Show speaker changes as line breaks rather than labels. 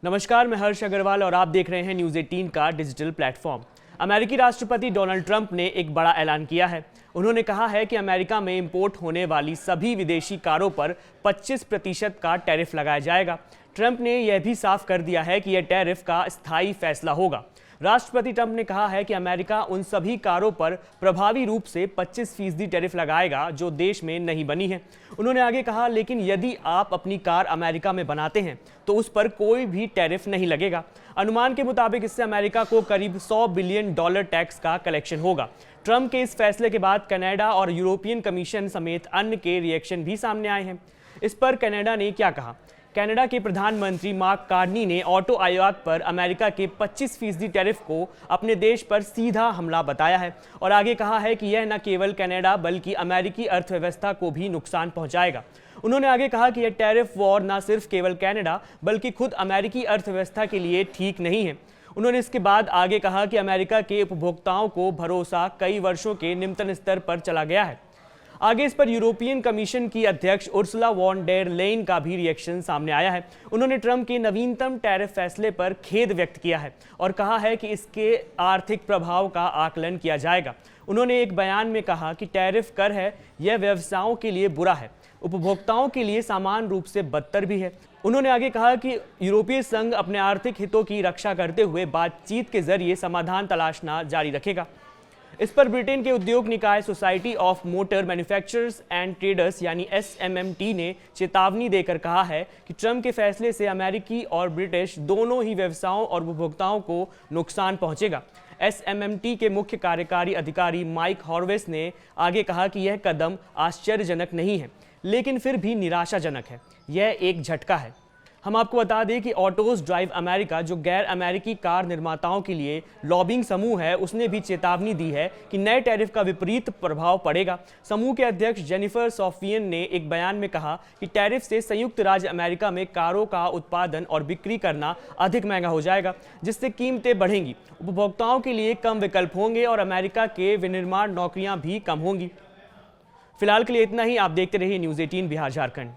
नमस्कार, मैं हर्ष अग्रवाल और आप देख रहे हैं न्यूज़ 18 का डिजिटल प्लेटफॉर्म। अमेरिकी राष्ट्रपति डोनाल्ड ट्रंप ने एक बड़ा ऐलान किया है। उन्होंने कहा है कि अमेरिका में इंपोर्ट होने वाली सभी विदेशी कारों पर 25% का टैरिफ लगाया जाएगा। ट्रंप ने यह भी साफ कर दिया है कि यह टैरिफ का स्थायी फैसला होगा। राष्ट्रपति ट्रंप ने कहा है कि अमेरिका उन सभी कारों पर प्रभावी रूप से 25% टैरिफ लगाएगा जो देश में नहीं बनी है। उन्होंने आगे कहा, लेकिन यदि आप अपनी कार अमेरिका में बनाते हैं तो उस पर कोई भी टैरिफ नहीं लगेगा। अनुमान के मुताबिक इससे अमेरिका को करीब $100 बिलियन टैक्स का कलेक्शन होगा। ट्रंप के इस फैसले के बाद कनाडा और यूरोपियन कमीशन समेत अन्य के रिएक्शन भी सामने आए हैं। इस पर कनाडा ने क्या कहा? कनाडा के प्रधानमंत्री मार्क कार्नी ने ऑटो आयात पर अमेरिका के 25% टैरिफ को अपने देश पर सीधा हमला बताया है और आगे कहा है कि यह न केवल कनाडा बल्कि अमेरिकी अर्थव्यवस्था को भी नुकसान पहुंचाएगा। उन्होंने आगे कहा कि यह टैरिफ वॉर न सिर्फ केवल कनाडा बल्कि खुद अमेरिकी अर्थव्यवस्था के लिए ठीक नहीं है। उन्होंने इसके बाद आगे कहा कि अमेरिका के उपभोक्ताओं को भरोसा कई वर्षों के निम्नतम स्तर पर चला गया है। आगे इस पर यूरोपियन कमीशन की अध्यक्ष उर्सुला वॉन डेर लेyen का भी रिएक्शन सामने आया है। उन्होंने ट्रंप के नवीनतम टैरिफ फैसले पर खेद व्यक्त किया है और कहा है कि इसके आर्थिक प्रभाव का आकलन किया जाएगा। उन्होंने एक बयान में कहा कि टैरिफ कर है, यह व्यवसायों के लिए बुरा है, उपभोक्ताओं के लिए समान रूप से बदतर भी है। उन्होंने आगे कहा कि यूरोपीय संघ अपने आर्थिक हितों की रक्षा करते हुए बातचीत के जरिए समाधान तलाशना जारी रखेगा। इस पर ब्रिटेन के उद्योग निकाय society of motor manufacturers and traders यानी SMMT ने चेतावनी देकर कहा है कि ट्रंप के फैसले से अमेरिकी और ब्रिटिश दोनों ही व्यवसायों और उपभोक्ताओं को नुकसान पहुंचेगा। SMMT के मुख्य कार्यकारी अधिकारी माइक हॉर्वेस ने आगे कहा कि यह कदम आश्चर्यजनक नहीं है, लेकिन फिर भी निराशाजनक है। यह एक झटका है। हम आपको बता दें कि ऑटोज ड्राइव अमेरिका, जो गैर अमेरिकी कार निर्माताओं के लिए लॉबिंग समूह है, उसने भी चेतावनी दी है कि नए टैरिफ का विपरीत प्रभाव पड़ेगा। समूह के अध्यक्ष जेनिफर सॉफियन ने एक बयान में कहा कि टैरिफ से संयुक्त राज्य अमेरिका में कारों का उत्पादन और बिक्री करना अधिक महंगा हो जाएगा, जिससे कीमतें बढ़ेंगी, उपभोक्ताओं के लिए कम विकल्प होंगे और अमेरिका के विनिर्माण नौकरियां भी कम होंगी। फिलहाल के लिए इतना ही। आप देखते रहिए न्यूज़ 18 बिहार झारखंड।